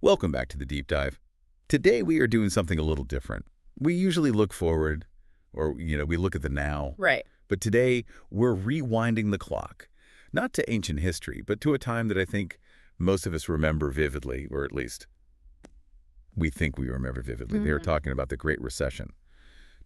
Welcome back to the Deep Dive. Today we are doing something a little different. We usually look forward, or, we look at the now. Right. But today we're rewinding the clock, not to ancient history, but to a time that I think most of us remember vividly, or at least we think we remember vividly. They are talking about the Great Recession,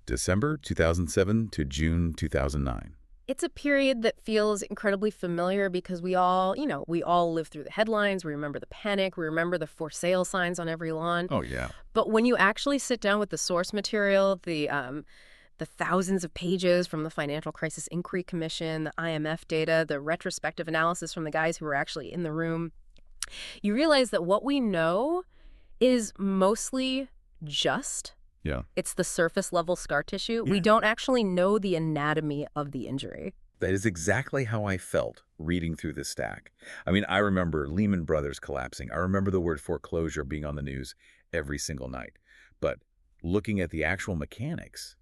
December 2007 to June 2009. It's a period that feels incredibly familiar because we all live through the headlines. We remember the panic. We remember the for sale signs on every lawn. Oh, yeah. But when you actually sit down with the source material, the thousands of pages from the Financial Crisis Inquiry Commission, the IMF data, the retrospective analysis from the guys who were actually in the room, you realize that what we know is mostly just. Yeah. It's the surface level scar tissue. Yeah. We don't actually know the anatomy of the injury. That is exactly how I felt reading through this stack. I mean, I remember Lehman Brothers collapsing. I remember the word foreclosure being on the news every single night. But looking at the actual mechanics,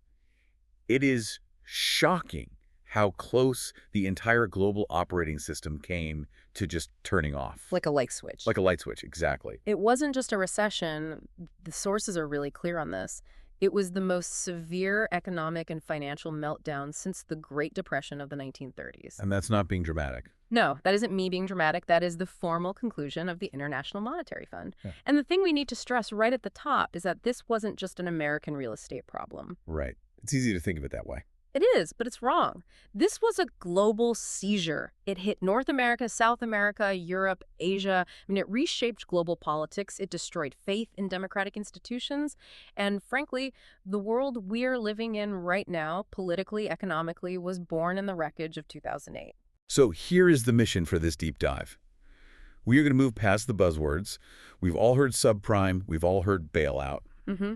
it is shocking how close the entire global operating system came to just turning off. Like a light switch. Like a light switch, exactly. It wasn't just a recession. The sources are really clear on this. It was the most severe economic and financial meltdown since the Great Depression of the 1930s. And that's not being dramatic. No, that isn't me being dramatic. That is the formal conclusion of the International Monetary Fund. Yeah. And the thing we need to stress right at the top is that this wasn't just an American real estate problem. Right. It's easy to think of it that way. It is, but it's wrong. This was a global seizure. It hit North America, South America, Europe, Asia. I mean, it reshaped global politics. It destroyed faith in democratic institutions. And frankly, the world we're living in right now, politically, economically, was born in the wreckage of 2008. So here is the mission for this deep dive. We are going to move past the buzzwords. We've all heard subprime. We've all heard bailout. Mm-hmm.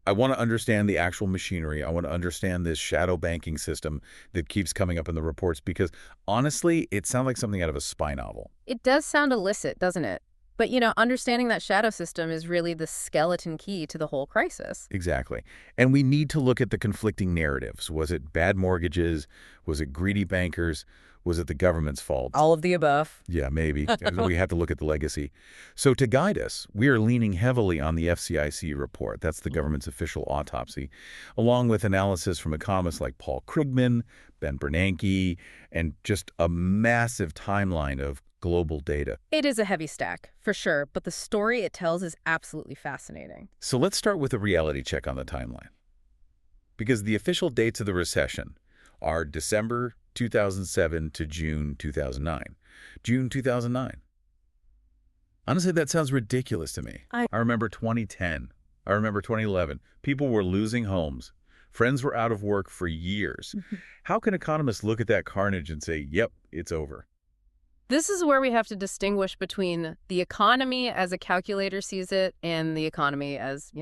I want to understand the actual machinery. I want to understand this shadow banking system that keeps coming up in the reports because, honestly, it sounds like something out of a spy novel. It does sound illicit, doesn't it? But, understanding that shadow system is really the skeleton key to the whole crisis. Exactly. And we need to look at the conflicting narratives. Was it bad mortgages? Was it greedy bankers? Was it the government's fault? All of the above. Yeah, maybe. We have to look at the legacy. So to guide us, we are leaning heavily on the FCIC report. That's the government's official autopsy, along with analysis from economists like Paul Krugman, Ben Bernanke, and just a massive timeline of global data. It is a heavy stack, for sure, but the story it tells is absolutely fascinating. So let's start with a reality check on the timeline. Because the official dates of the recession are December 2007 to June 2009. June 2009. Honestly, that sounds ridiculous to me. I remember 2010. I remember 2011. People were losing homes. Friends were out of work for years. How can economists look at that carnage and say, yep, it's over? This is where we have to distinguish between the economy as a calculator sees it and the economy as,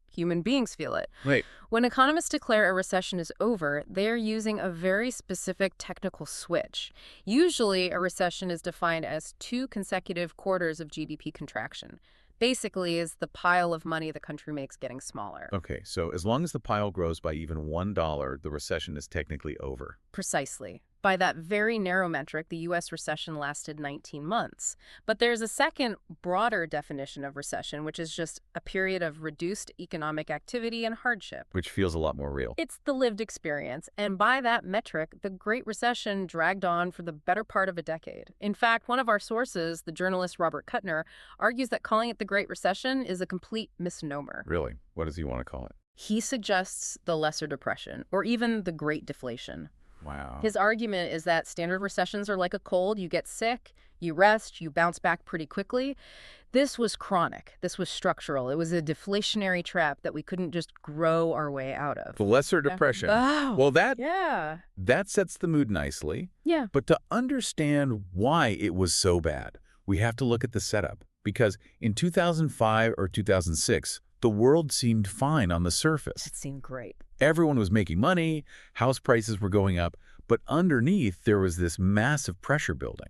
human beings feel it. Right. When economists declare a recession is over, they're using a very specific technical switch. Usually, a recession is defined as 2 consecutive quarters of GDP contraction. Basically, is the pile of money the country makes getting smaller. Okay, so as long as the pile grows by even $1, the recession is technically over. Precisely. By that very narrow metric, the U.S. recession lasted 19 months. But there's a second, broader definition of recession, which is just a period of reduced economic activity and hardship. Which feels a lot more real. It's the lived experience. And by that metric, the Great Recession dragged on for the better part of a decade. In fact, one of our sources, the journalist Robert Kuttner, argues that calling it the Great Recession is a complete misnomer. Really? What does he want to call it? He suggests the Lesser Depression, or even the Great Deflation. Wow. His argument is that standard recessions are like a cold. You get sick, you rest, you bounce back pretty quickly. This was chronic. This was structural. It was a deflationary trap that we couldn't just grow our way out of. The Lesser Depression. Oh, well, yeah. that sets the mood nicely. Yeah. But to understand why it was so bad, we have to look at the setup. Because in 2005 or 2006, the world seemed fine on the surface. It seemed great. Everyone was making money, house prices were going up, but underneath there was this massive pressure building.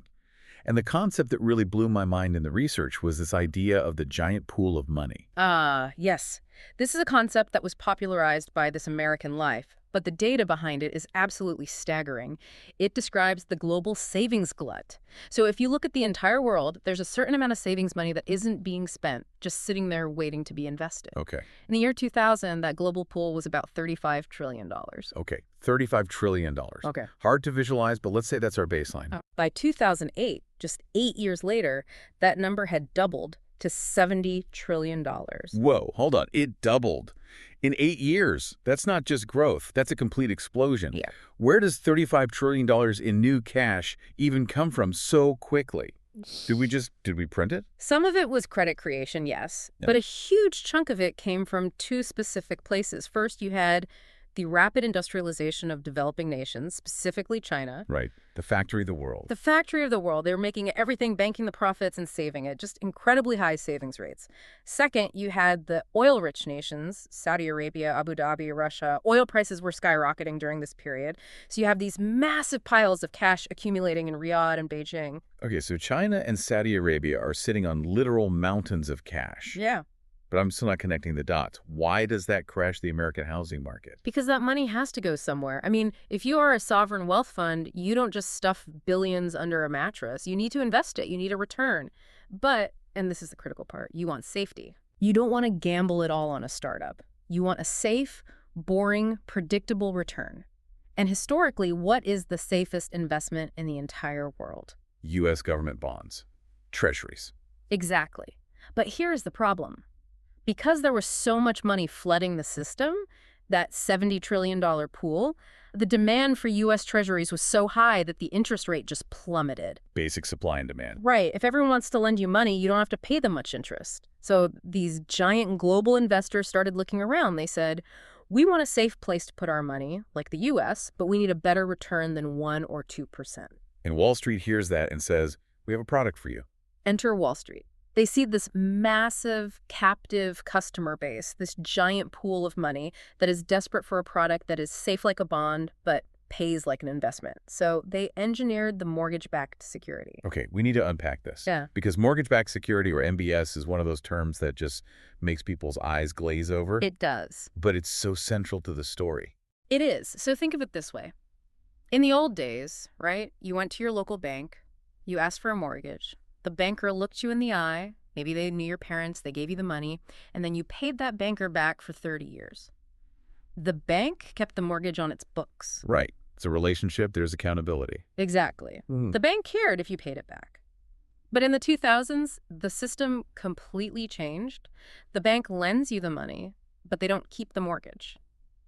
And the concept that really blew my mind in the research was this idea of the giant pool of money. Yes. This is a concept that was popularized by This American Life, But the data behind it is absolutely staggering. It describes the global savings glut. So if you look at the entire world, there's a certain amount of savings money that isn't being spent, just sitting there waiting to be invested. Okay. In the year 2000, that global pool was about $35 trillion. Okay. $35 trillion. Okay. Hard to visualize, but let's say that's our baseline. By 2008, just 8 years later, that number had doubled to $70 trillion. Whoa, hold on. It doubled. In 8 years. That's not just growth. That's a complete explosion. Yeah. Where does $35 trillion in new cash even come from so quickly? Did we print it? Some of it was credit creation, yes. Yeah. But a huge chunk of it came from two specific places. First, you had the rapid industrialization of developing nations, specifically China. Right. The factory of the world. The factory of the world. They were making everything, banking the profits and saving it. Just incredibly high savings rates. Second, you had the oil-rich nations, Saudi Arabia, Abu Dhabi, Russia. Oil prices were skyrocketing during this period. So you have these massive piles of cash accumulating in Riyadh and Beijing. Okay, so China and Saudi Arabia are sitting on literal mountains of cash. Yeah. But I'm still not connecting the dots. Why does that crash the American housing market? Because that money has to go somewhere. I mean, if you are a sovereign wealth fund, you don't just stuff billions under a mattress. You need to invest it. You need a return. But, and this is the critical part, you want safety. You don't want to gamble it all on a startup. You want a safe, boring, predictable return. And historically, what is the safest investment in the entire world? U.S. government bonds. Treasuries. Exactly. But here's the problem. Because there was so much money flooding the system, that $70 trillion pool, the demand for U.S. treasuries was so high that the interest rate just plummeted. Basic supply and demand. Right. If everyone wants to lend you money, you don't have to pay them much interest. So these giant global investors started looking around. They said, we want a safe place to put our money, like the U.S., but we need a better return than 1 or 2%. And Wall Street hears that and says, we have a product for you. Enter Wall Street. They see this massive captive customer base, this giant pool of money that is desperate for a product that is safe like a bond, but pays like an investment. So they engineered the mortgage-backed security. Okay, we need to unpack this. Yeah. Because mortgage-backed security, or MBS, is one of those terms that just makes people's eyes glaze over. It does. But it's so central to the story. It is. So think of it this way. In the old days, right, you went to your local bank, you asked for a mortgage. The banker looked you in the eye, maybe they knew your parents, they gave you the money, and then you paid that banker back for 30 years. The bank kept the mortgage on its books. Right. It's a relationship, there's accountability. Exactly. The bank cared if you paid it back. But in the 2000s, the system completely changed. The bank lends you the money, but they don't keep the mortgage.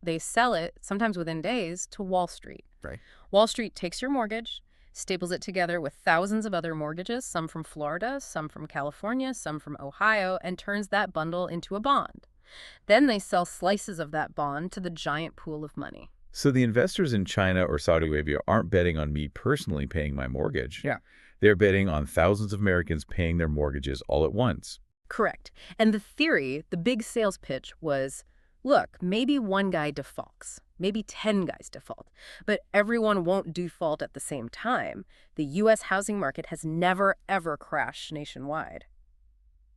They sell it, sometimes within days, to Wall Street. Right. Wall Street takes your mortgage, staples it together with thousands of other mortgages, some from Florida, some from California, some from Ohio, and turns that bundle into a bond. Then they sell slices of that bond to the giant pool of money. So the investors in China or Saudi Arabia aren't betting on me personally paying my mortgage. Yeah. They're betting on thousands of Americans paying their mortgages all at once. Correct. And the theory, the big sales pitch was, look, maybe one guy defaults. Maybe 10 guys default, but everyone won't default at the same time. The U.S. housing market has never, ever crashed nationwide.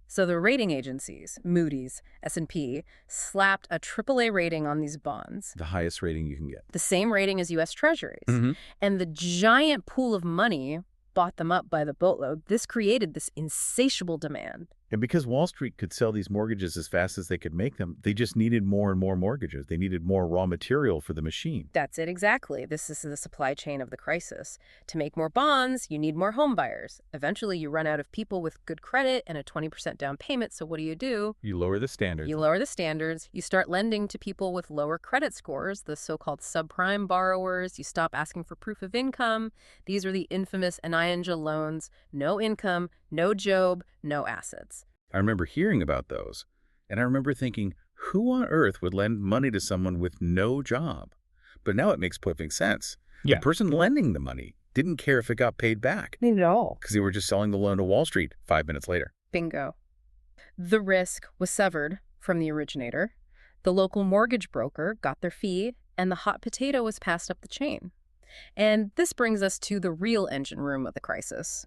So the rating agencies, Moody's, S&P, slapped a AAA rating on these bonds. The highest rating you can get. The same rating as U.S. Treasuries. And the giant pool of money bought them up by the boatload. This created this insatiable demand. And because Wall Street could sell these mortgages as fast as they could make them, they just needed more and more mortgages. They needed more raw material for the machine. That's it exactly. This is the supply chain of the crisis. To make more bonds, you need more home buyers. Eventually, you run out of people with good credit and a 20% down payment, so what do? You lower the standards. You lower the standards. You start lending to people with lower credit scores, the so-called subprime borrowers. You stop asking for proof of income. These are the infamous Anija loans. No income, no job, no assets. I remember hearing about those, and I remember thinking, who on earth would lend money to someone with no job? But now it makes perfect sense. Yeah. The person lending the money didn't care if it got paid back. Not at all. Because they were just selling the loan to Wall Street 5 minutes later. Bingo. The risk was severed from the originator. The local mortgage broker got their fee, and the hot potato was passed up the chain. And this brings us to the real engine room of the crisis,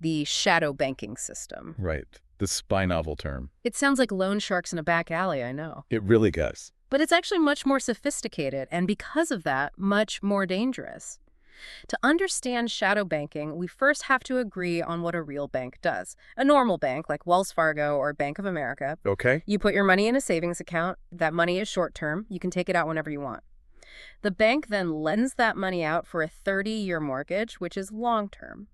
the shadow banking system. Right. The spy novel term. It sounds like loan sharks in a back alley, I know. It really does. But it's actually much more sophisticated, and because of that, much more dangerous. To understand shadow banking, we first have to agree on what a real bank does. A normal bank, like Wells Fargo or Bank of America, Okay. you put your money in a savings account. That money is short-term. You can take it out whenever you want. The bank then lends that money out for a 30-year mortgage, which is long-term.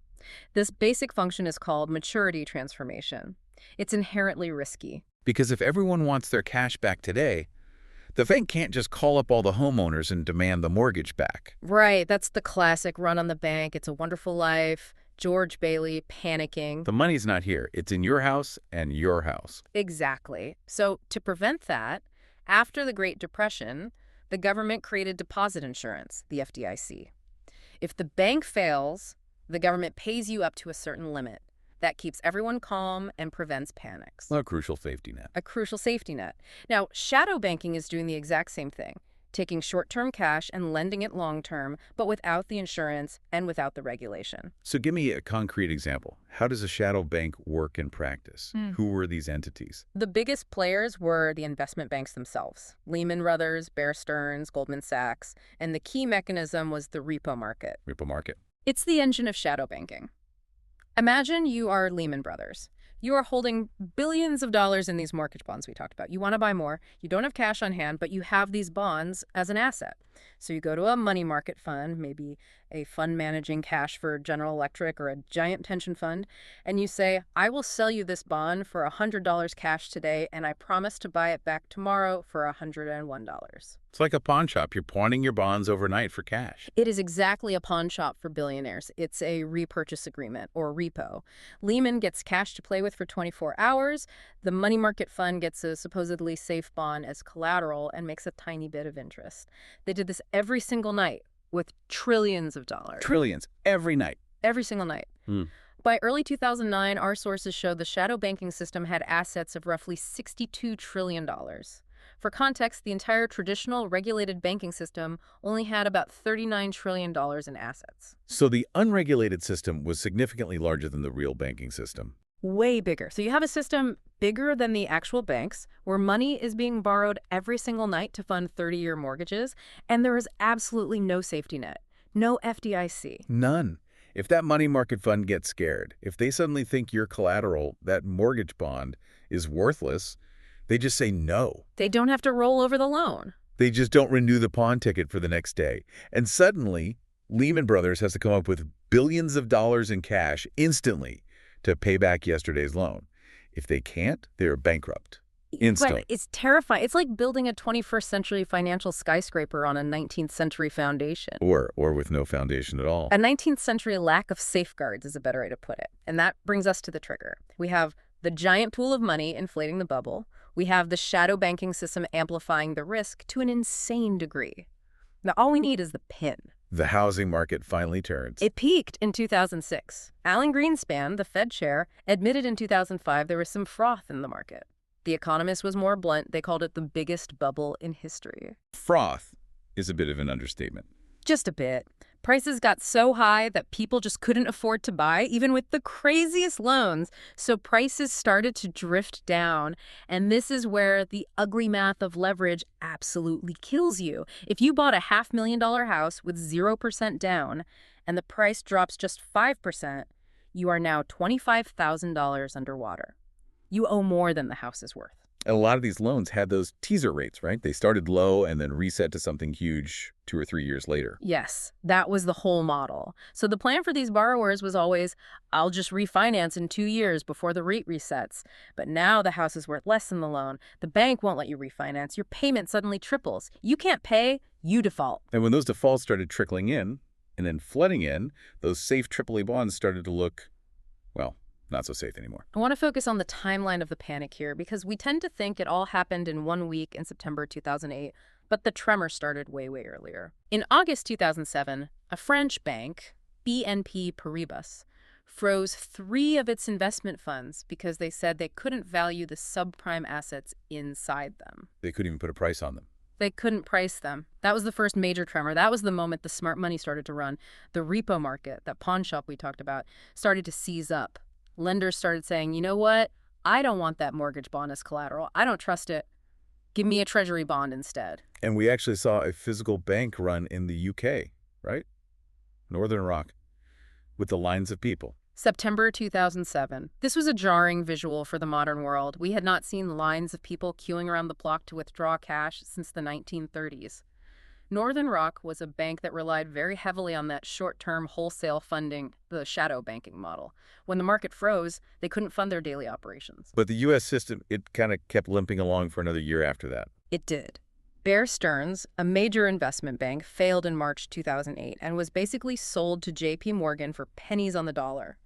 This basic function is called maturity transformation. It's inherently risky. Because if everyone wants their cash back today, the bank can't just call up all the homeowners and demand the mortgage back. Right, that's the classic run on the bank. It's a Wonderful Life, George Bailey panicking. The money's not here. It's in your house and your house. Exactly. So to prevent that, after the Great Depression, the government created deposit insurance, the FDIC. If the bank fails, the government pays you up to a certain limit. That keeps everyone calm and prevents panics. A crucial safety net. A crucial safety net. Now, shadow banking is doing the exact same thing, taking short-term cash and lending it long-term, but without the insurance and without the regulation. So give me a concrete example. How does a shadow bank work in practice? Who were these entities? The biggest players were the investment banks themselves, Lehman Brothers, Bear Stearns, Goldman Sachs, and the key mechanism was the repo market. Repo market. It's the engine of shadow banking. Imagine you are Lehman Brothers. You are holding billions of dollars in these mortgage bonds we talked about. You want to buy more. You don't have cash on hand, but you have these bonds as an asset. So you go to a money market fund, maybe a fund managing cash for General Electric or a giant pension fund, and you say, I will sell you this bond for $100 cash today, and I promise to buy it back tomorrow for $101. It's like a pawn shop. You're pawning your bonds overnight for cash. It is exactly a pawn shop for billionaires. It's a repurchase agreement, or repo. Lehman gets cash to play with for 24 hours. The money market fund gets a supposedly safe bond as collateral and makes a tiny bit of interest. They did this every single night with trillions of dollars. Trillions. Every night. Every single night. By early 2009, our sources show the shadow banking system had assets of roughly $62 trillion. For context, the entire traditional regulated banking system only had about $39 trillion in assets. So the unregulated system was significantly larger than the real banking system. Way bigger. So you have a system bigger than the actual banks, where money is being borrowed every single night to fund 30-year mortgages, and there is absolutely no safety net, no FDIC. None. If that money market fund gets scared, if they suddenly think your collateral, that mortgage bond, is worthless, they just say no. They don't have to roll over the loan. They just don't renew the pawn ticket for the next day. And suddenly, Lehman Brothers has to come up with billions of dollars in cash instantly to pay back yesterday's loan. If they can't, they're bankrupt. Instantly. Right. It's terrifying. It's like building a 21st century financial skyscraper on a 19th century foundation. Or with no foundation at all. A 19th century lack of safeguards is a better way to put it. And that brings us to the trigger. We have the giant pool of money inflating the bubble. We have the shadow banking system amplifying the risk to an insane degree. Now, all we need is the pin. The housing market finally turns. It peaked in 2006. Alan Greenspan, the Fed chair, admitted in 2005 there was some froth in the market. The Economist was more blunt. They called it the biggest bubble in history. Froth is a bit of an understatement. Just a bit. Prices got so high that people just couldn't afford to buy, even with the craziest loans. So prices started to drift down. And this is where the ugly math of leverage absolutely kills you. If you bought a $500,000 house with 0% down and the price drops just 5%, you are now $25,000 underwater. You owe more than the house is worth. And a lot of these loans had those teaser rates, right? They started low and then reset to something huge 2 or 3 years later. Yes, that was the whole model. So the plan for these borrowers was always, I'll just refinance in 2 years before the rate resets. But now the house is worth less than the loan. The bank won't let you refinance. Your payment suddenly triples. You can't pay, you default. And when those defaults started trickling in and then flooding in, those safe AAA bonds started to look, well, not so safe anymore. I want to focus on the timeline of the panic here because we tend to think it all happened in 1 week in September 2008, but the tremor started way, way earlier. In August 2007, a French bank, BNP Paribas, froze 3 of its investment funds because they said they couldn't value the subprime assets inside them. They couldn't even put a price on them. They couldn't price them. That was the first major tremor. That was the moment the smart money started to run. The repo market, that pawn shop we talked about, started to seize up. Lenders started saying, you know what? I don't want that mortgage bond as collateral. I don't trust it. Give me a treasury bond instead. And we actually saw a physical bank run in the UK, right? Northern Rock, with the lines of people. September 2007. This was a jarring visual for the modern world. We had not seen lines of people queuing around the block to withdraw cash since the 1930s. Northern Rock was a bank that relied very heavily on that short-term wholesale funding, the shadow banking model. When the market froze, they couldn't fund their daily operations. But the U.S. system, it kind of kept limping along for another year after that. It did. Bear Stearns, a major investment bank, failed in March 2008 and was basically sold to J.P. Morgan for pennies on the dollar.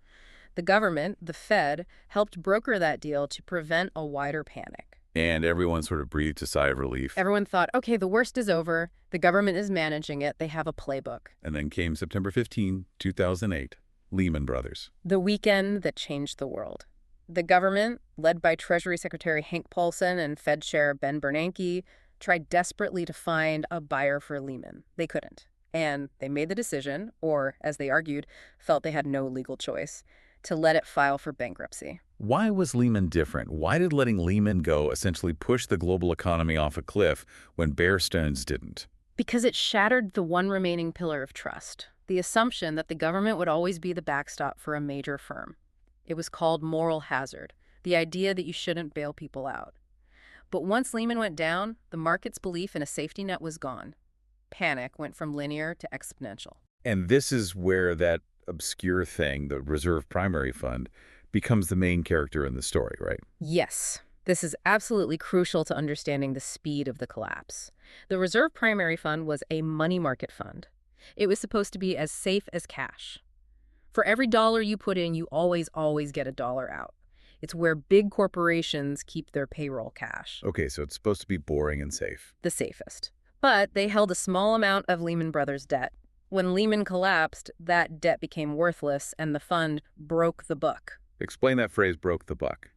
The government, the Fed, helped broker that deal to prevent a wider panic. And everyone sort of breathed a sigh of relief. Everyone thought, okay, the worst is over. The government is managing it. They have a playbook. And then came September 15, 2008, Lehman Brothers. The weekend that changed the world. The government, led by Treasury Secretary Hank Paulson and Fed Chair Ben Bernanke, tried desperately to find a buyer for Lehman. They couldn't. And they made the decision, or, as they argued, felt they had no legal choice, to let it file for bankruptcy. Why was Lehman different? Why did letting Lehman go essentially push the global economy off a cliff when Bear Stearns didn't? Because it shattered the one remaining pillar of trust, the assumption that the government would always be the backstop for a major firm. It was called moral hazard, the idea that you shouldn't bail people out. But once Lehman went down, the market's belief in a safety net was gone. Panic went from linear to exponential. And this is where that obscure thing, the reserve primary fund, becomes the main character in the story, right? Yes, this is absolutely crucial to understanding the speed of the collapse. The reserve primary fund was a money market fund. It was supposed to be as safe as cash. For every dollar you put in, you always get a dollar out. It's where big corporations keep their payroll cash. Okay, so it's supposed to be boring and safe. The safest. But they held a small amount of Lehman Brothers debt. When Lehman collapsed, that debt became worthless and the fund broke the buck. Explain that phrase, broke the buck.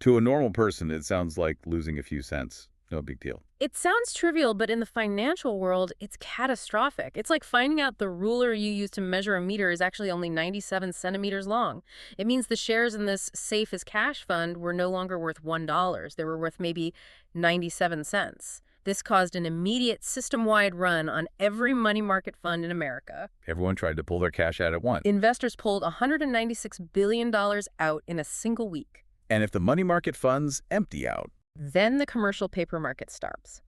To a normal person, it sounds like losing a few cents. No big deal. It sounds trivial, but in the financial world, it's catastrophic. It's like finding out the ruler you use to measure a meter is actually only 97 centimeters long. It means the shares in this safe as cash fund were no longer worth $1. They were worth maybe 97 cents. This caused an immediate system-wide run on every money market fund in America. Everyone tried to pull their cash out at once. Investors pulled $196 billion out in a single week. And if the money market funds empty out, then the commercial paper market starts.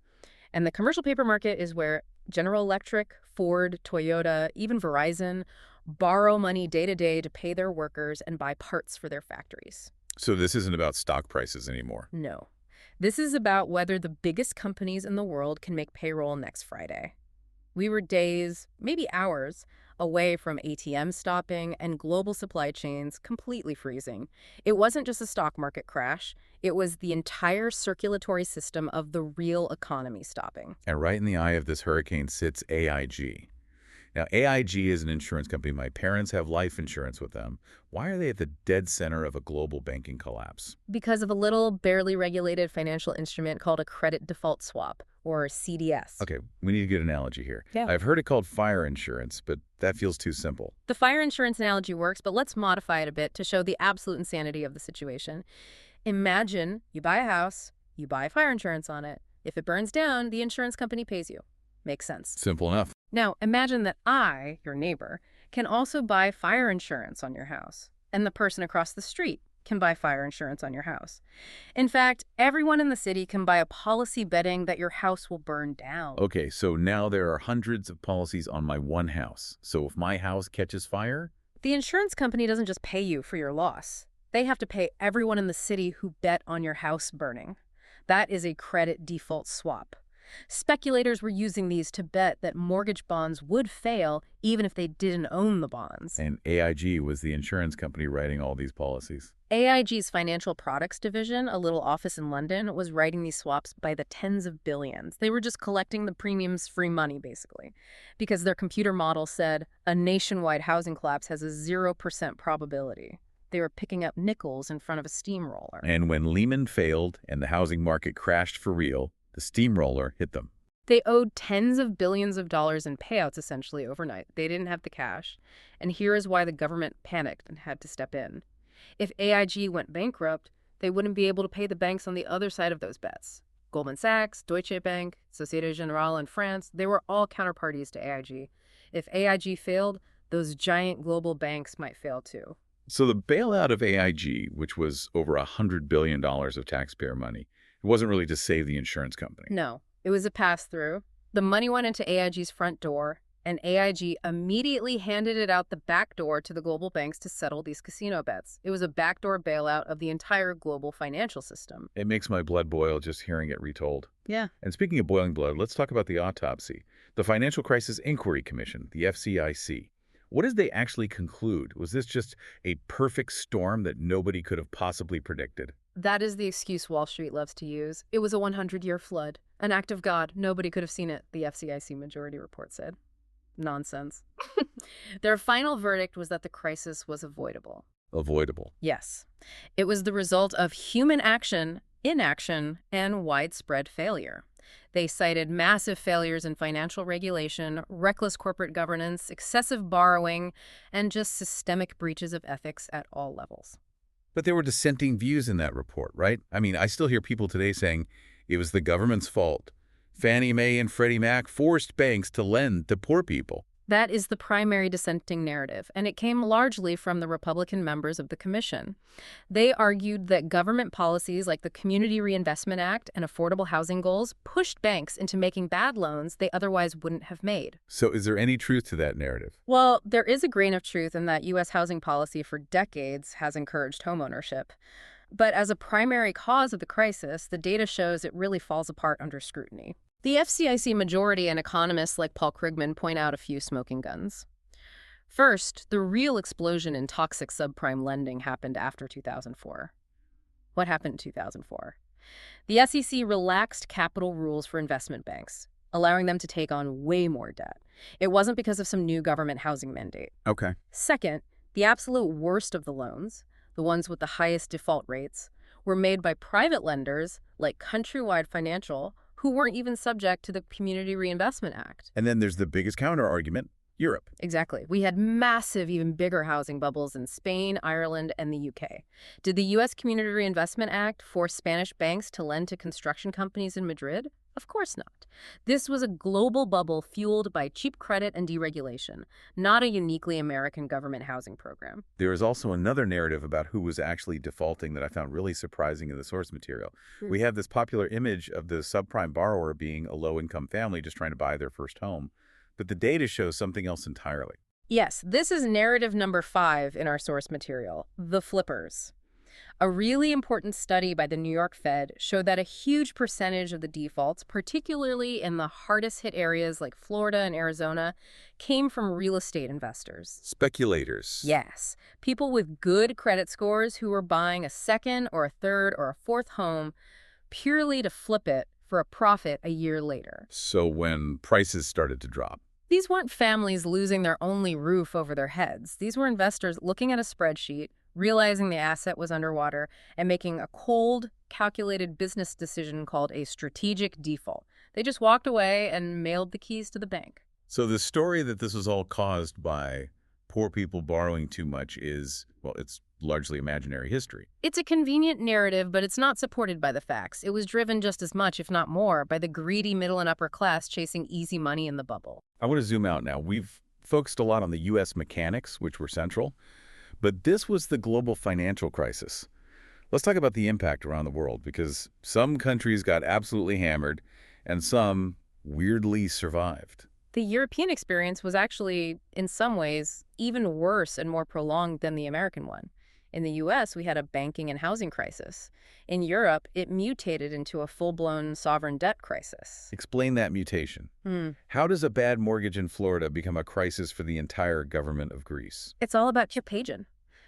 And the commercial paper market is where General Electric, Ford, Toyota, even Verizon borrow money day to day to pay their workers and buy parts for their factories. so this isn't about stock prices anymore. No. This is about whether the biggest companies in the world can make payroll next Friday. We were days, maybe hours, away from ATMs stopping and global supply chains completely freezing. It wasn't just a stock market crash. It was the entire circulatory system of the real economy stopping. And right in the eye of this hurricane sits AIG. Now, AIG is an insurance company. My parents have life insurance with them. Why are they at the dead center of a global banking collapse? Because of a little barely regulated financial instrument called a credit default swap, or CDS. Okay, we need a good analogy here. Yeah. I've heard it called fire insurance, but that feels too simple. The fire insurance analogy works, but let's modify it a bit to show the absolute insanity of the situation. Imagine you buy a house, you buy fire insurance on it. If it burns down, the insurance company pays you. Makes sense. Simple enough. Now, imagine that I, your neighbor, can also buy fire insurance on your house, and the person across the street can buy fire insurance on your house. In fact, everyone in the city can buy a policy betting that your house will burn down. Okay, so now there are hundreds of policies on my one house. So if my house catches fire, The insurance company doesn't just pay you for your loss. They have to pay everyone in the city who bet on your house burning. That is a credit default swap. Speculators were using these to bet that mortgage bonds would fail even if they didn't own the bonds. and AIG was the insurance company writing all these policies. AIG's financial products division, a little office in London, was writing these swaps by the tens of billions. They were just collecting the premiums, free money, basically, because their computer model said a nationwide housing collapse has a 0% probability. They were picking up nickels in front of a steamroller. And when Lehman failed and the housing market crashed for real, the steamroller hit them. They owed tens of billions of dollars in payouts essentially overnight. They didn't have the cash. And here is why the government panicked and had to step in. If AIG went bankrupt, they wouldn't be able to pay the banks on the other side of those bets. Goldman Sachs, Deutsche Bank, Societe Generale in France, they were all counterparties to AIG. If AIG failed, those giant global banks might fail too. So the bailout of AIG, which was over $100 billion of taxpayer money, it wasn't really to save the insurance company. No, it was a pass-through. The money went into AIG's front door, and AIG immediately handed it out the back door to the global banks to settle these casino bets. It was a backdoor bailout of the entire global financial system. It makes my blood boil just hearing it retold. Yeah. And speaking of boiling blood, let's talk about the autopsy. The Financial Crisis Inquiry Commission, the FCIC. What did they actually conclude? Was this just a perfect storm that nobody could have possibly predicted? That is the excuse Wall Street loves to use. It was a 100-year flood. An act of God. Nobody could have seen it, the FCIC majority report said. Nonsense. Their final verdict was that the crisis was avoidable. Avoidable. Yes. It was the result of human action, inaction, and widespread failure. They cited massive failures in financial regulation, reckless corporate governance, excessive borrowing, and just systemic breaches of ethics at all levels. But there were dissenting views in that report, right? I mean, I still hear people today saying it was the government's fault. Fannie Mae and Freddie Mac forced banks to lend to poor people. That is the primary dissenting narrative, and it came largely from the Republican members of the commission. They argued that government policies like the Community Reinvestment Act and affordable housing goals pushed banks into making bad loans they otherwise wouldn't have made. So is there any truth to that narrative? Well, there is a grain of truth in that U.S. housing policy for decades has encouraged homeownership. But as a primary cause of the crisis, the data shows it really falls apart under scrutiny. The FCIC majority and economists like Paul Krugman point out a few smoking guns. First, the real explosion in toxic subprime lending happened after 2004. What happened in 2004? The SEC relaxed capital rules for investment banks, allowing them to take on way more debt. It wasn't because of some new government housing mandate. Okay. Second, the absolute worst of the loans, the ones with the highest default rates, were made by private lenders like Countrywide Financial, who weren't even subject to the Community Reinvestment Act. And then there's the biggest counter-argument, Europe. Exactly. We had massive, even bigger housing bubbles in Spain, Ireland, and the UK. Did the U.S. Community Reinvestment Act force Spanish banks to lend to construction companies in Madrid? Of course not. This was a global bubble fueled by cheap credit and deregulation, not a uniquely American government housing program. There is also another narrative about who was actually defaulting that I found really surprising in the source material. We have this popular image of the subprime borrower being a low-income family just trying to buy their first home, but the data shows something else entirely. Yes, this is narrative number 5 in our source material, the flippers. A really important study by the New York Fed showed that a huge percentage of the defaults, particularly in the hardest hit areas like Florida and Arizona, came from real estate investors. Speculators. Yes, people with good credit scores who were buying a second or a third or a fourth home purely to flip it for a profit a year later. So when prices started to drop. These weren't families losing their only roof over their heads. These were investors looking at a spreadsheet, realizing the asset was underwater, and making a cold, calculated business decision called a strategic default. They just walked away and mailed the keys to the bank. So the story that this was all caused by poor people borrowing too much is, well, it's largely imaginary history. It's a convenient narrative, but it's not supported by the facts. It was driven just as much, if not more, by the greedy middle and upper class chasing easy money in the bubble. I want to zoom out now. We've focused a lot on the U.S. mechanics, which were central, but this was the global financial crisis. Let's talk about the impact around the world, because some countries got absolutely hammered and some weirdly survived. The European experience was actually, in some ways, even worse and more prolonged than the American one. In the U.S., we had a banking and housing crisis. In Europe, it mutated into a full-blown sovereign debt crisis. Explain that mutation. How does a bad mortgage in Florida become a crisis for the entire government of Greece? It's all about contagion.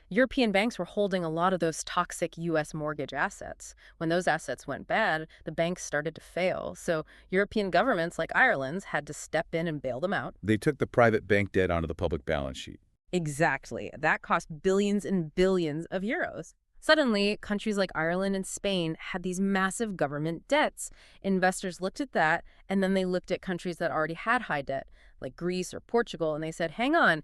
European banks were holding a lot of those toxic U.S. mortgage assets. When those assets went bad, the banks started to fail. So European governments like Ireland's had to step in and bail them out. They took the private bank debt onto the public balance sheet. Exactly. That cost billions and billions of euros. Suddenly, countries like Ireland and Spain had these massive government debts. Investors looked at that, and then they looked at countries that already had high debt, like Greece or Portugal, and they said, hang on,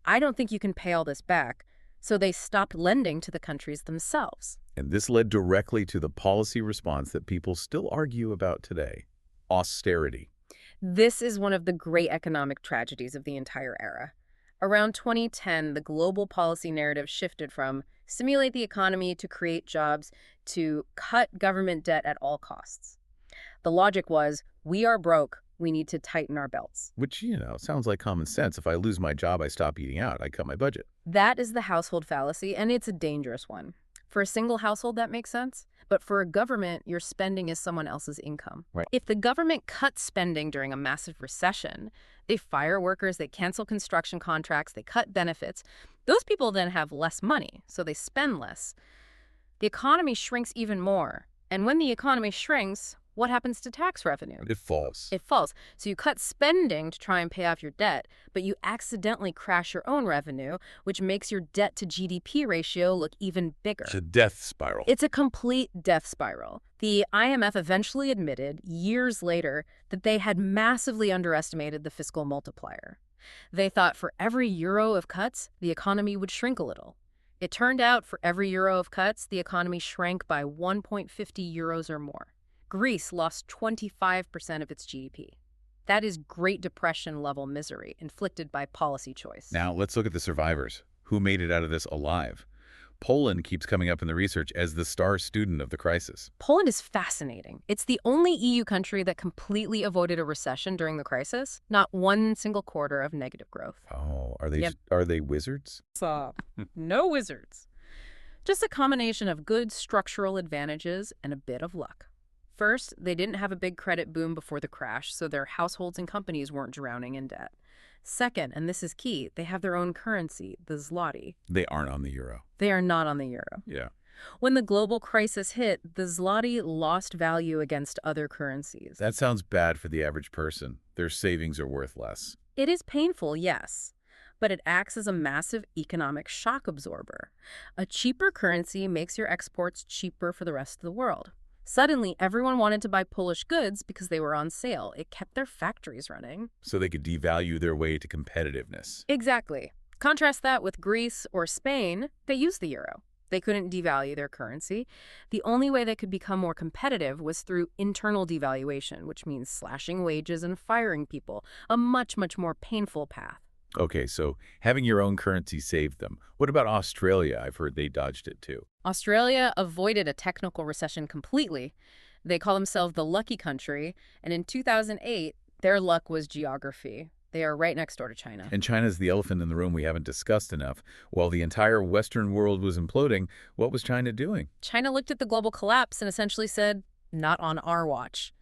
I don't think you can pay all this back. So they stopped lending to the countries themselves. And this led directly to the policy response that people still argue about today: austerity. This is one of the great economic tragedies of the entire era. Around 2010, the global policy narrative shifted from stimulate the economy to create jobs to cut government debt at all costs. The logic was, we are broke, we need to tighten our belts. Which, sounds like common sense. If I lose my job, I stop eating out. I cut my budget. That is the household fallacy, and it's a dangerous one. For a single household, that makes sense. But for a government, your spending is someone else's income. Right. If the government cuts spending during a massive recession, they fire workers, they cancel construction contracts, they cut benefits. Those people then have less money, so they spend less. The economy shrinks even more. And when the economy shrinks, what happens to tax revenue? It falls. It falls. So you cut spending to try and pay off your debt, but you accidentally crash your own revenue, which makes your debt to GDP ratio look even bigger. It's a death spiral. It's a complete death spiral. The IMF eventually admitted, years later, that they had massively underestimated the fiscal multiplier. They thought for every euro of cuts, the economy would shrink a little. It turned out for every euro of cuts, the economy shrank by 1.50 euros or more. Greece lost 25% of its GDP. That is Great Depression-level misery inflicted by policy choice. Now, let's look at the survivors. Who made it out of this alive? Poland keeps coming up in the research as the star student of the crisis. Poland is fascinating. It's the only EU country that completely avoided a recession during the crisis. Not one single quarter of negative growth. Oh, are they Yep. are they wizards? No wizards. Just a combination of good structural advantages and a bit of luck. First, they didn't have a big credit boom before the crash, so their households and companies weren't drowning in debt. Second, and this is key, they have their own currency, the zloty. They aren't on the euro. They are not on the euro. Yeah. When the global crisis hit, the zloty lost value against other currencies. That sounds bad for the average person. Their savings are worth less. It is painful, yes, but it acts as a massive economic shock absorber. A cheaper currency makes your exports cheaper for the rest of the world. Suddenly, everyone wanted to buy Polish goods because they were on sale. It kept their factories running. So they could devalue their way to competitiveness. Exactly. Contrast that with Greece or Spain. They used the euro. They couldn't devalue their currency. The only way they could become more competitive was through internal devaluation, which means slashing wages and firing people, a much, much more painful path. Okay, so having your own currency saved them. What about Australia? I've heard they dodged it too. Australia avoided a technical recession completely. They call themselves the lucky country, and in 2008, their luck was geography. They are right next door to China. And China's the elephant in the room we haven't discussed enough. While the entire Western world was imploding, what was China doing? China looked at the global collapse and essentially said, not on our watch.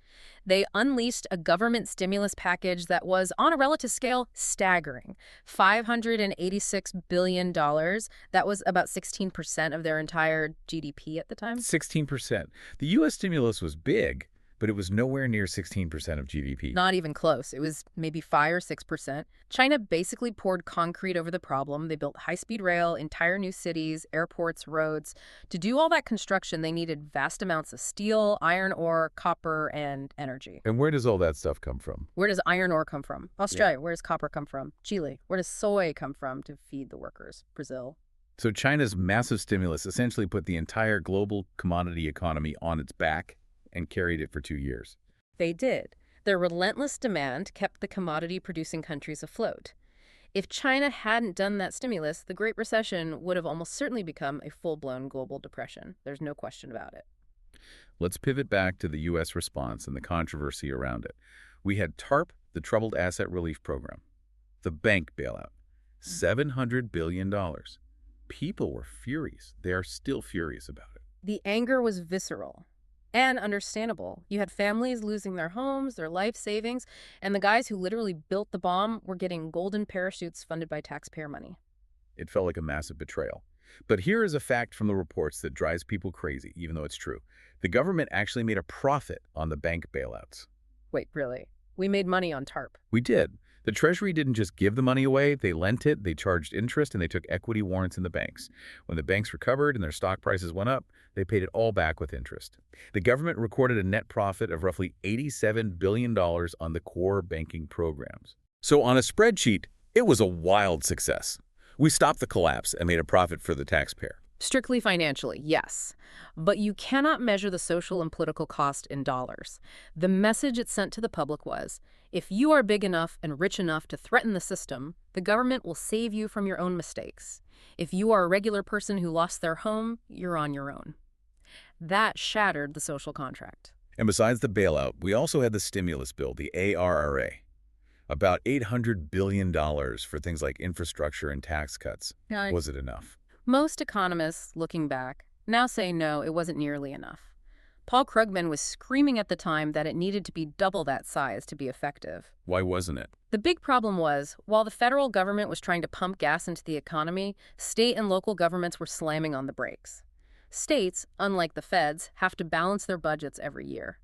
They unleashed a government stimulus package that was, on a relative scale, staggering. $586 billion. That was about 16% of their entire GDP at the time. 16%. The U.S. stimulus was big, but it was nowhere near 16% of GDP. Not even close. It was maybe 5 or 6%. China basically poured concrete over the problem. They built high-speed rail, entire new cities, airports, roads. To do all that construction, they needed vast amounts of steel, iron ore, copper, and energy. And where does all that stuff come from? Where does iron ore come from? Australia. Where does copper come from? Chile. Where does soy come from to feed the workers? Brazil. So China's massive stimulus essentially put the entire global commodity economy on its back and carried it for 2 years. They did. Their relentless demand kept the commodity-producing countries afloat. If China hadn't done that stimulus, the Great Recession would have almost certainly become a full-blown global depression. There's no question about it. Let's pivot back to the U.S. response and the controversy around it. We had TARP, the Troubled Asset Relief Program, the bank bailout, $700 billion. People were furious. They are still furious about it. The anger was visceral. And understandable. You had families losing their homes, their life savings, and the guys who literally built the bomb were getting golden parachutes funded by taxpayer money. It felt like a massive betrayal. But here is a fact from the reports that drives people crazy, even though it's true. The government actually made a profit on the bank bailouts. Wait, really? We made money on TARP. We did. The Treasury didn't just give the money away, they lent it, they charged interest, and they took equity warrants in the banks. When the banks recovered and their stock prices went up, they paid it all back with interest. The government recorded a net profit of roughly $87 billion on the core banking programs. So on a spreadsheet, it was a wild success. We stopped the collapse and made a profit for the taxpayer. Strictly financially, yes. But you cannot measure the social and political cost in dollars. The message it sent to the public was, if you are big enough and rich enough to threaten the system, the government will save you from your own mistakes. If you are a regular person who lost their home, you're on your own. That shattered the social contract. And besides the bailout, we also had the stimulus bill, the ARRA. About $800 billion for things like infrastructure and tax cuts. Yeah. Was it enough? Most economists, looking back, now say no, it wasn't nearly enough. Paul Krugman was screaming at the time that it needed to be double that size to be effective. Why wasn't it? The big problem was, while the federal government was trying to pump gas into the economy, state and local governments were slamming on the brakes. States, unlike the feds, have to balance their budgets every year.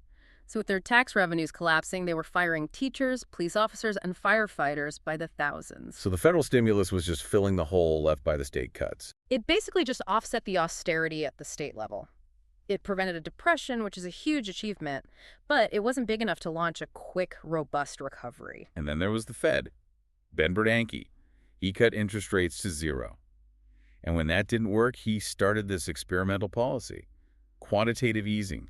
So with their tax revenues collapsing, they were firing teachers, police officers, and firefighters by the thousands. So the federal stimulus was just filling the hole left by the state cuts. It basically just offset the austerity at the state level. It prevented a depression, which is a huge achievement, but it wasn't big enough to launch a quick, robust recovery. And then there was the Fed. Ben Bernanke. He cut interest rates to 0. And when that didn't work, he started this experimental policy. Quantitative easing.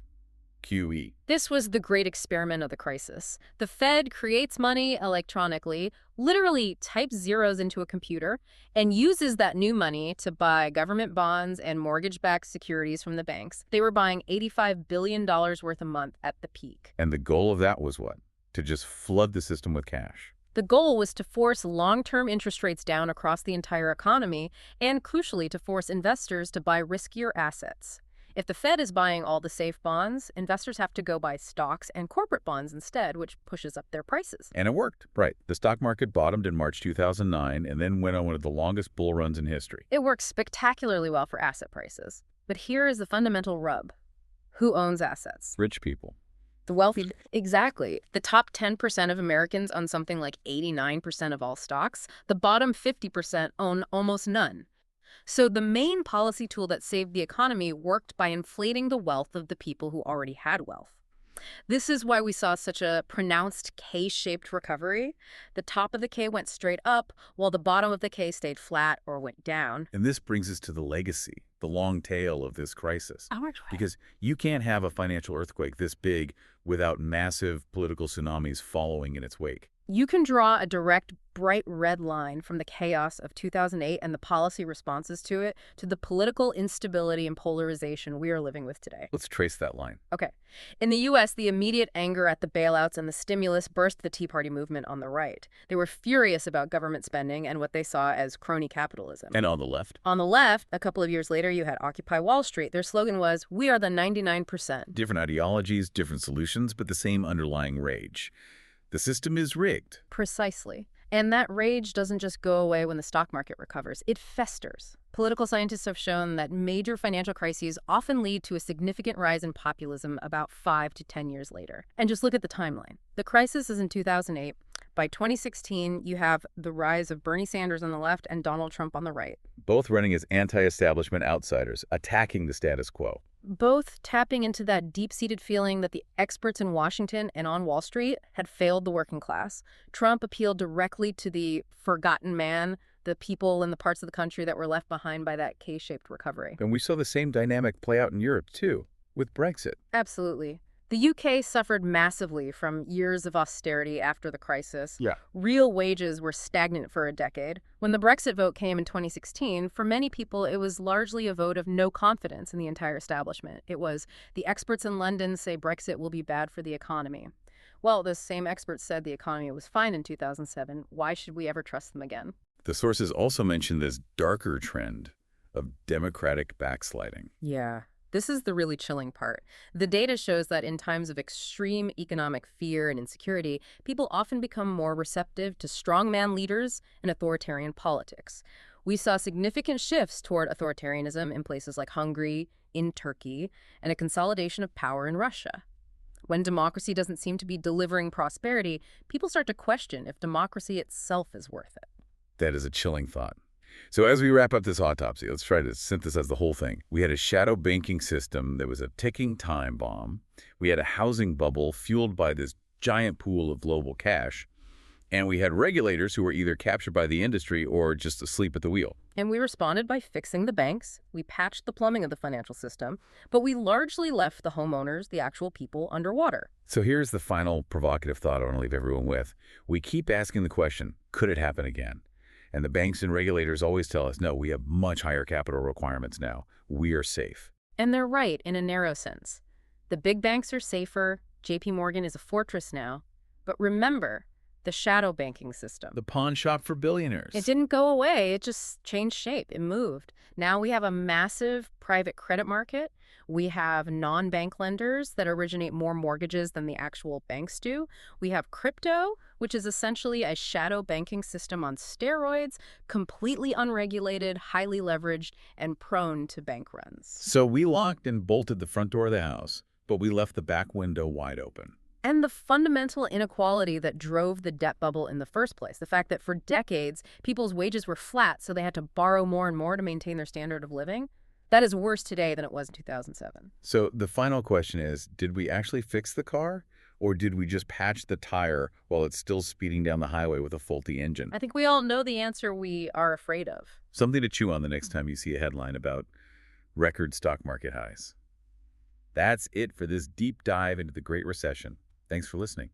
QE. This was the great experiment of the crisis. The Fed creates money electronically, literally types zeros into a computer, and uses that new money to buy government bonds and mortgage-backed securities from the banks. They were buying $85 billion worth a month at the peak. And the goal of that was what? To just flood the system with cash. The goal was to force long-term interest rates down across the entire economy, and crucially to force investors to buy riskier assets. If the Fed is buying all the safe bonds, investors have to go buy stocks and corporate bonds instead, which pushes up their prices. And it worked. Right. The stock market bottomed in March 2009 and then went on one of the longest bull runs in history. It works spectacularly well for asset prices. But here is the fundamental rub. Who owns assets? Rich people. The wealthy. Exactly. The top 10% of Americans own something like 89% of all stocks. The bottom 50% own almost none. So the main policy tool that saved the economy worked by inflating the wealth of the people who already had wealth. This is why we saw such a pronounced K-shaped recovery. The top of the K went straight up, while the bottom of the K stayed flat or went down. And this brings us to the legacy, the long tail of this crisis. Because you can't have a financial earthquake this big without massive political tsunamis following in its wake. You can draw a direct, bright red line from the chaos of 2008 and the policy responses to it to the political instability and polarization we are living with today. Let's trace that line. Okay. In the U.S., the immediate anger at the bailouts and the stimulus burst the Tea Party movement on the right. They were furious about government spending and what they saw as crony capitalism. And on the left? On the left, a couple of years later, you had Occupy Wall Street. Their slogan was, "We are the 99%. Different ideologies, different solutions, but the same underlying rage. The system is rigged. Precisely. And that rage doesn't just go away when the stock market recovers. It festers. Political scientists have shown that major financial crises often lead to a significant rise in populism about 5 to 10 years later. And just look at the timeline. The crisis is in 2008. By 2016, you have the rise of Bernie Sanders on the left and Donald Trump on the right. Both running as anti-establishment outsiders, attacking the status quo. Both tapping into that deep-seated feeling that the experts in Washington and on Wall Street had failed the working class. Trump appealed directly to the forgotten man, the people in the parts of the country that were left behind by that K-shaped recovery. And we saw the same dynamic play out in Europe, too, with Brexit. Absolutely. The UK suffered massively from years of austerity after the crisis. Yeah. Real wages were stagnant for a decade. When the Brexit vote came in 2016, for many people, it was largely a vote of no confidence in the entire establishment. It was, the experts in London say Brexit will be bad for the economy. Well, the same experts said the economy was fine in 2007. Why should we ever trust them again? The sources also mentioned this darker trend of democratic backsliding. Yeah. This is the really chilling part. The data shows that in times of extreme economic fear and insecurity, people often become more receptive to strongman leaders and authoritarian politics. We saw significant shifts toward authoritarianism in places like Hungary, in Turkey, and a consolidation of power in Russia. When democracy doesn't seem to be delivering prosperity, people start to question if democracy itself is worth it. That is a chilling thought. So as we wrap up this autopsy, let's try to synthesize the whole thing. We had a shadow banking system that was a ticking time bomb. We had a housing bubble fueled by this giant pool of global cash. And we had regulators who were either captured by the industry or just asleep at the wheel. And we responded by fixing the banks. We patched the plumbing of the financial system, but we largely left the homeowners, the actual people, underwater. So here's the final provocative thought I want to leave everyone with. We keep asking the question, could it happen again? And the banks and regulators always tell us, no, we have much higher capital requirements now. We are safe. And they're right in a narrow sense. The big banks are safer. JP Morgan is a fortress now. But remember, the shadow banking system. The pawn shop for billionaires. It didn't go away. It just changed shape. It moved. Now we have a massive private credit market. We have non-bank lenders that originate more mortgages than the actual banks do. We have crypto, which is essentially a shadow banking system on steroids, completely unregulated, highly leveraged, and prone to bank runs. So we locked and bolted the front door of the house, but we left the back window wide open. And the fundamental inequality that drove the debt bubble in the first place, the fact that for decades, people's wages were flat, so they had to borrow more and more to maintain their standard of living, that is worse today than it was in 2007. So the final question is, did we actually fix the car? Or did we just patch the tire while it's still speeding down the highway with a faulty engine? I think we all know the answer we are afraid of. Something to chew on the next time you see a headline about record stock market highs. That's it for this deep dive into the Great Recession. Thanks for listening.